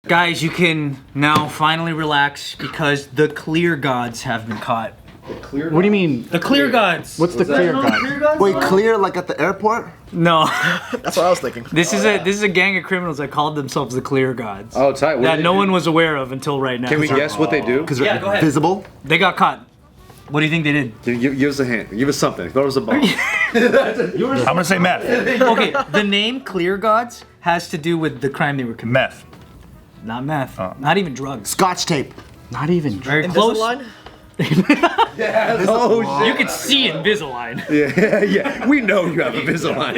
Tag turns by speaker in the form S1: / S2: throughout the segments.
S1: Guys, you can now finally relax because the clear gods have been caught.
S2: The clear
S3: What do you mean?
S1: The clear gods.
S3: What's the clear god?
S4: Wait, clear like at the airport?
S1: No.
S4: That's what I was thinking.
S1: This is a gang of criminals that called themselves the clear gods.
S2: Oh, tight. What
S1: That
S2: did
S1: no
S2: they
S1: one
S2: do?
S1: was aware of until right now.
S2: Can we guess what they do?
S4: Because they're
S1: Yeah, go ahead.
S4: visible?
S1: They got caught. What do you think they did?
S2: Give us a hint. Give us something. Throw us a bomb.
S5: I'm gonna say meth.
S1: Okay, the name Clear Gods has to do with the crime they were committing.
S5: Meth.
S1: Not meth. Not even drugs.
S4: Scotch tape.
S3: Not even.
S1: Very close.
S2: Oh,
S1: You can see Invisalign.
S2: yeah. We know you have Invisalign.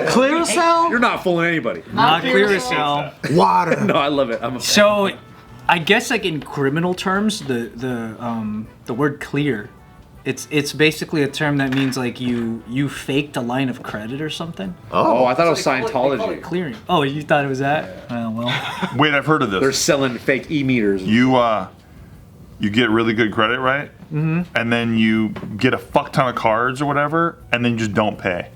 S3: Clearasil?
S2: You're not fooling anybody.
S1: Not Clearasil.
S4: Water.
S2: No, I love it. I'm a fan.
S1: So, I guess like in criminal terms, the word clear, it's basically a term that means like you faked a line of credit or something.
S2: Oh, I thought it was Scientology.
S1: Clearing. Oh, you thought it was that? Well.
S5: Wait, I've heard of
S2: They're
S5: this.
S2: selling fake e-meters.
S5: You get really good credit, right? Mm-hmm. And then you get a fuck ton of cards or whatever, and then you just don't pay.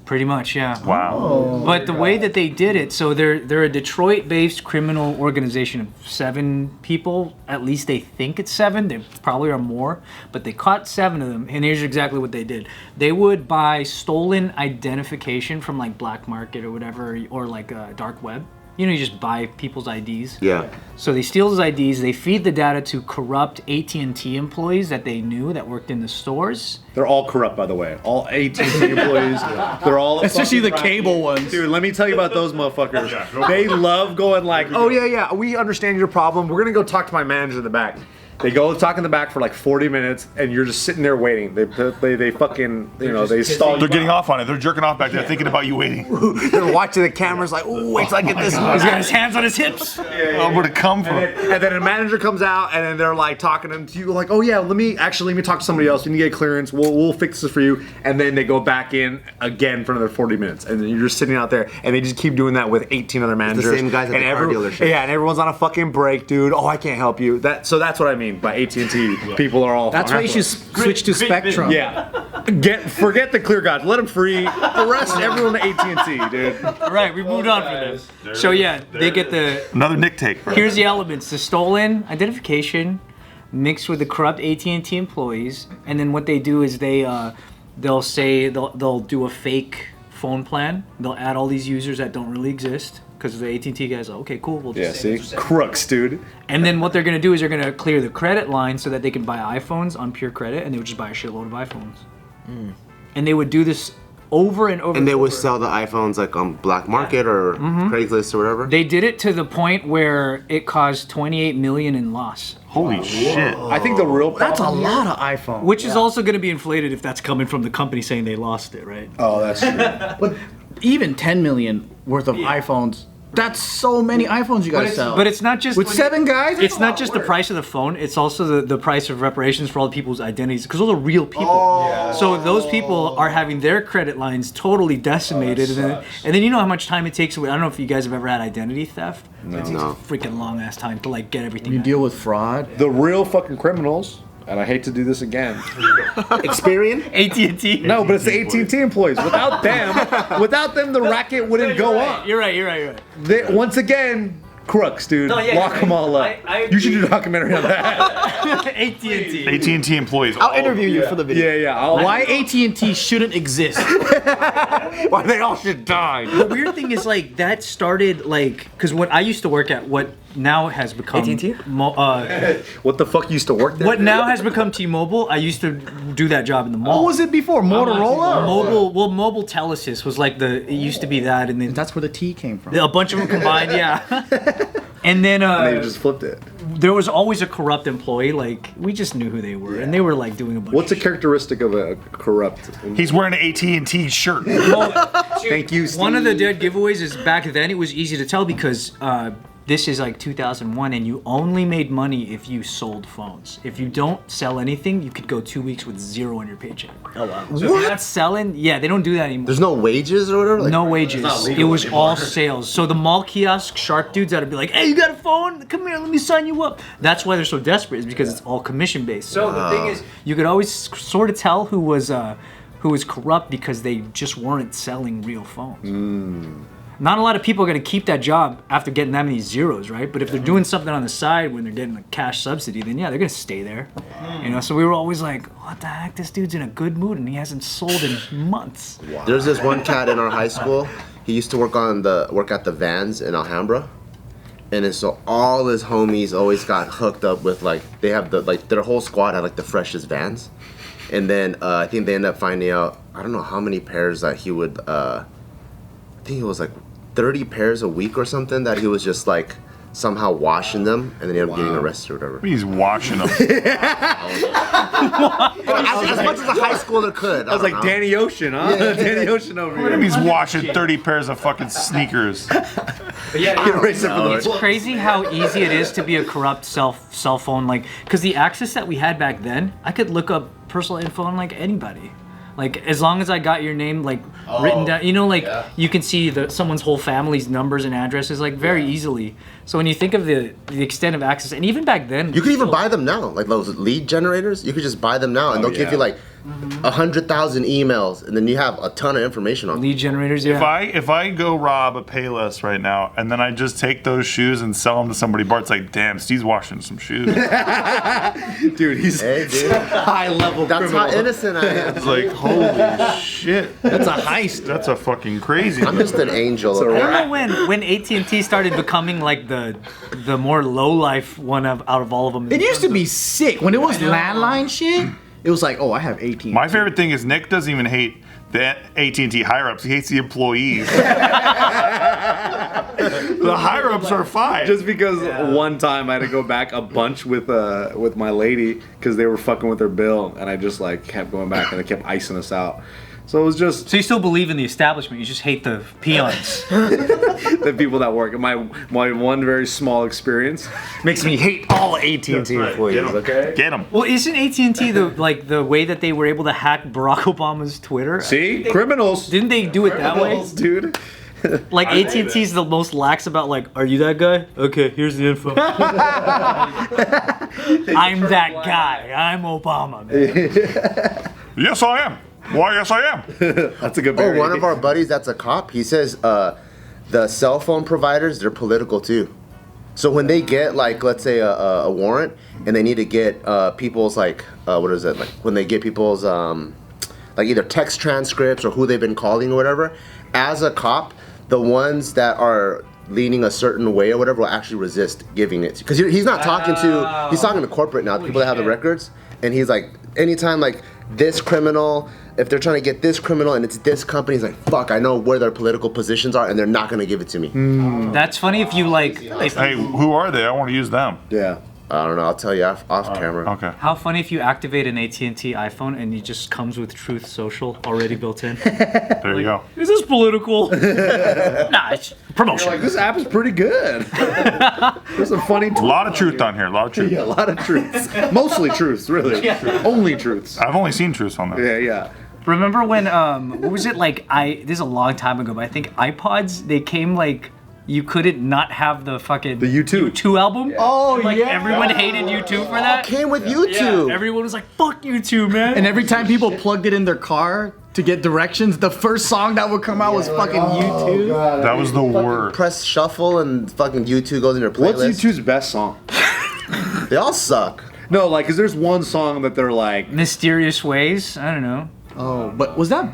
S1: Pretty much, yeah.
S5: Wow.
S1: But the way that they did it, so they're a Detroit-based criminal organization of 7 people. At least they think it's 7. There probably are more, but they caught 7 of them. And here's exactly what they did: they would buy stolen identification from like black market or whatever, or like dark web. You know, you just buy people's IDs.
S4: Yeah.
S1: So they steal those IDs. They feed the data to corrupt AT&T employees that they knew that worked in the stores.
S2: They're all corrupt, by the way. All AT&T employees. They're all
S3: Especially the
S2: fucking
S3: cable ones.
S2: Dude, let me tell you about those motherfuckers. They love going like, oh yeah, we understand your problem. We're gonna go talk to my manager in the back. They go talk in the back for like 40 minutes, and you're just sitting there waiting. They fucking, they stall you.
S5: They're getting off on it. They're jerking off back there, thinking about you waiting.
S4: They're watching the cameras like, ooh, wait till I get this.
S1: He's got his hands on his hips.
S5: Oh, where'd it come from?
S2: And then a manager comes out, and then they're like talking to you, like, oh yeah, let me talk to somebody else. We need to get clearance. We'll fix this for you. And then they go back in again for another 40 minutes, and then you're just sitting out there, and they just keep doing that with 18 other managers.
S4: the same guys at the car dealership.
S2: Yeah, and everyone's on a fucking break, dude. Oh, I can't help you. So that's what I mean by AT&T. People are all.
S3: That's why you should switch to Spectrum.
S2: Yeah. Forget the clear gods. Let them free. Arrest everyone at AT&T, dude.
S1: All right, we moved on from this. So yeah, they get the.
S5: Another Nick take.
S1: Here's the elements: the stolen identification mixed with the corrupt AT&T employees, and then what they do is they'll say they'll do a fake phone plan. They'll add all these users that don't really exist. Because the AT&T guys are okay, cool. We'll just
S2: Crooks, dude.
S1: And then what they're gonna do is they're gonna clear the credit line so that they can buy iPhones on pure credit, and they would just buy a shitload of iPhones. And they would do this over and over.
S4: And they
S1: over.
S4: would sell the iPhones like on black market or Craigslist or whatever.
S1: They did it to the point where it caused $28 million in loss.
S5: Holy shit.
S2: I think the real problem.
S3: That's a lot of iPhone.
S1: Which is also gonna be inflated if that's coming from the company saying they lost it, right?
S2: Oh, that's true.
S3: But even 10 million worth of iPhones. That's so many iPhones you gotta sell.
S1: But it's not just
S3: with 7 guys.
S1: It's not just the price of the phone. It's also the price of reparations for all the people's identities, because those are real people. So those people are having their credit lines totally decimated, and then you know how much time it takes. I don't know if you guys have ever had identity theft.
S4: No.
S1: It takes a freaking long ass time to like get everything.
S3: You
S1: out.
S3: deal with fraud.
S2: The real fucking criminals, and I hate to do this again.
S4: Experian?
S1: AT&T.
S2: No, but it's the AT&T employees. Without them, the racket wouldn't go on.
S1: You're right.
S2: Once again, crooks, dude. Lock them all up. You should do a documentary on that.
S1: AT&T.
S5: AT&T employees.
S4: I'll interview you for the video.
S2: Yeah.
S3: Why AT&T shouldn't exist?
S4: Why they all should die.
S1: The weird thing is like that started like because what I used to work at what now has become
S4: AT&T?
S2: What the fuck used to work there?
S1: What now has become T-Mobile, I used to do that job in the mall.
S3: What was it before? Motorola?
S1: Mobile Telesys was like it used to be that, and then
S3: That's where the T came from.
S1: a bunch of them combined, yeah. And then
S2: They just flipped it.
S1: there was always a corrupt employee, like we just knew who they were, and they were like doing a bunch
S2: What's a
S1: of
S2: characteristic of a corrupt?
S5: He's wearing an AT&T shirt.
S2: Thank you, Steve.
S1: One of the dead giveaways is back then it was easy to tell because this is like 2001 and you only made money if you sold phones. If you don't sell anything, you could go 2 weeks with zero on your paycheck.
S4: Oh wow.
S1: So if you're not selling, yeah, they don't do that anymore.
S4: There's no wages or whatever? Like,
S1: No wages. It was all sales. So the mall kiosk shark dudes that'd be like, "Hey, you got a phone? Come here, let me sign you up." That's why they're so desperate, is because it's all commission based. So the thing is, you could always sort of tell who was corrupt because they just weren't selling real phones. not a lot of people are going to keep that job after getting that many zeros, right? But if they're doing something on the side when they're getting a cash subsidy, then yeah, they're going to stay there. You know, so we were always like, what the heck? This dude's in a good mood and he hasn't sold in months.
S4: Wow. There's this one cat in our high school. He used to work at the Vans in Alhambra. And then so all his homies always got hooked up with they have their whole squad had the freshest Vans. And then I think they ended up finding out, I don't know how many pairs that he would, I think it was 30 pairs a week or something that he was just somehow washing them and then he ended up getting arrested or whatever.
S5: He's washing them.
S4: as much as a high schooler could.
S2: I was like, Danny Ocean, huh?
S4: Yeah.
S2: Danny Ocean over here.
S5: He's washing 30 pairs of fucking sneakers.
S1: But yeah,
S2: It's
S1: it's crazy how easy it is to be a corrupt cell phone, because the access that we had back then, I could look up personal info on anybody. As long as I got your name written down, you can see someone's whole family's numbers and addresses very easily. So when you think of the extent of access, and even back then,
S4: you could even buy them now, those lead generators. You could just buy them now, and they'll give you 100,000 emails, and then you have a ton of information on them.
S1: Lead generators. Yeah.
S5: If I go rob a Payless right now, and then I just take those shoes and sell them to somebody, Bart's like, damn, Steve's washing some shoes.
S2: Dude, he's high level
S4: That's
S2: criminal.
S4: how innocent I am.
S5: It's like, holy shit.
S3: That's a heist.
S5: That's a fucking crazy.
S4: I'm just an angel.
S1: I don't know when AT&T started becoming the more low life one out of all of them.
S3: It used to be sick when it was landline shit. It was like, oh, I have 18.
S5: My favorite thing is Nick doesn't even hate the AT&T higher-ups. He hates the employees. The higher-ups are fine.
S2: Just because one time I had to go back a bunch with my lady because they were fucking with their bill, and I just kept going back and they kept icing us out. So it was just
S1: So you still believe in the establishment? You just hate the peons.
S2: the people that work. My one very small experience makes me hate all AT&T employees. Okay.
S5: Get him.
S1: Well, isn't AT&T the way that they were able to hack Barack Obama's Twitter?
S2: See, criminals.
S1: Didn't they do it that way?
S2: Criminals, dude.
S1: AT&T's the most lax about are you that guy? Okay, here's the info. I'm that guy. I'm Obama, man.
S5: Yes, I am. Why, yes, I am.
S2: That's a good.
S4: Oh, one of our buddies that's a cop, he says the cell phone providers, they're political too. So when they get let's say a warrant and they need to get people's when they get people's either text transcripts or who they've been calling or whatever, as a cop, the ones that are leaning a certain way or whatever will actually resist giving it because he's not talking to he's talking to corporate now, the people that have the records, and he's anytime this criminal, if they're trying to get this criminal and it's this company, he's like, fuck, I know where their political positions are and they're not going to give it to me.
S1: That's funny if you
S5: Hey, who are they? I want to use them.
S2: Yeah.
S4: I don't know, I'll tell you off camera.
S5: Okay.
S1: How funny if you activate an AT&T iPhone and it just comes with Truth Social already built in.
S5: There you go.
S1: Is this political? Nah, it's promotion.
S2: This app is pretty good. There's some funny.
S5: A lot of truth on here. A lot of truth.
S2: Yeah, a lot of truths. Mostly truths, really. Only truths.
S5: I've only seen truths on there.
S2: Yeah.
S1: Remember when what was it this is a long time ago, but I think iPods, they came you couldn't not have the fucking
S2: The U2.
S1: U2 album.
S3: Oh, yeah.
S1: Everyone hated U2 for that.
S4: Came with YouTube.
S1: Everyone was like, fuck U2, man.
S3: And every time people plugged it in their car to get directions, the first song that would come out was fucking U2.
S5: That was the worst.
S4: Press shuffle and fucking YouTube goes in your playlist.
S2: What's U2's best song?
S4: They all suck.
S2: No, because there's one song that they're
S1: Mysterious Ways. I don't know.
S3: Oh, but was that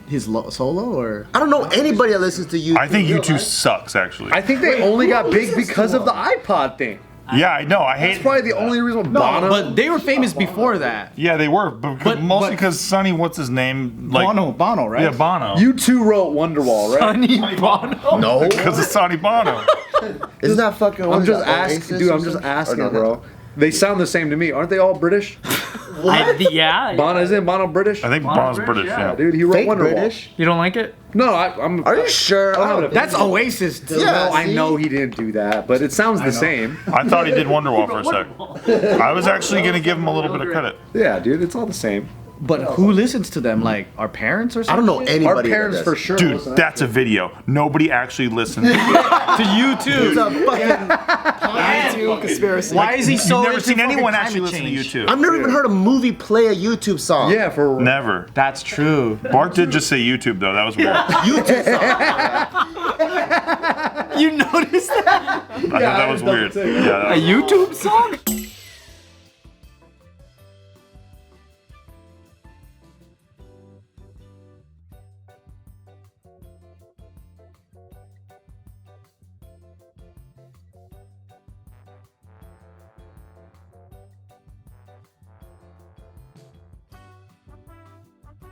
S3: his solo or?
S4: I don't know anybody that listens to YouTube.
S5: I think U2 sucks, actually.
S2: I think they only got big because of the iPod thing.
S5: Yeah, I know. I hate
S2: That's probably the only reason. Bono.
S3: But they were famous before that.
S5: Yeah, they were. But mostly because Sonny, what's his name?
S3: Bono, right?
S5: Yeah, Bono.
S2: U2 wrote Wonderwall, right?
S1: Sonny Bono.
S4: No.
S5: Because of Sonny Bono.
S4: Isn't that fucking?
S2: I'm just asking, dude. I'm just asking, bro. They sound the same to me. Aren't they all British?
S1: Yeah.
S2: Bono, isn't Bono British?
S5: I think Bono's British, yeah.
S2: Dude, he wrote
S4: Fake
S2: Wonderwall.
S4: British?
S1: You don't like it?
S2: No, I'm.
S4: Are you sure?
S2: Oh,
S3: That's Oasis too.
S4: Yeah.
S2: No, I
S4: see?
S2: know he didn't do that, but it sounds the same.
S5: I thought he did Wonderwall for a sec. I was actually going to give him a little bit of credit.
S2: Yeah, dude, it's all the same.
S3: But who listens to them? Our parents or
S4: I
S3: something?
S4: don't know anybody.
S2: Our
S4: that
S2: parents
S4: does.
S2: for sure.
S5: Dude,
S2: listen to
S5: that's a video. Nobody actually listens.
S3: To you too.
S4: It's a fucking
S3: conspiracy.
S1: Why is he so
S5: You've never
S1: into
S5: seen
S1: fucking
S5: anyone
S1: climate
S5: actually listen to
S1: change?
S5: YouTube.
S4: I've never even heard a movie play a YouTube song.
S2: Yeah, for
S5: Never.
S3: That's true.
S5: Bart did just say YouTube, though. That was weird.
S4: YouTube song.
S1: You noticed that?
S5: I thought that was weird. Yeah, that
S1: A YouTube song?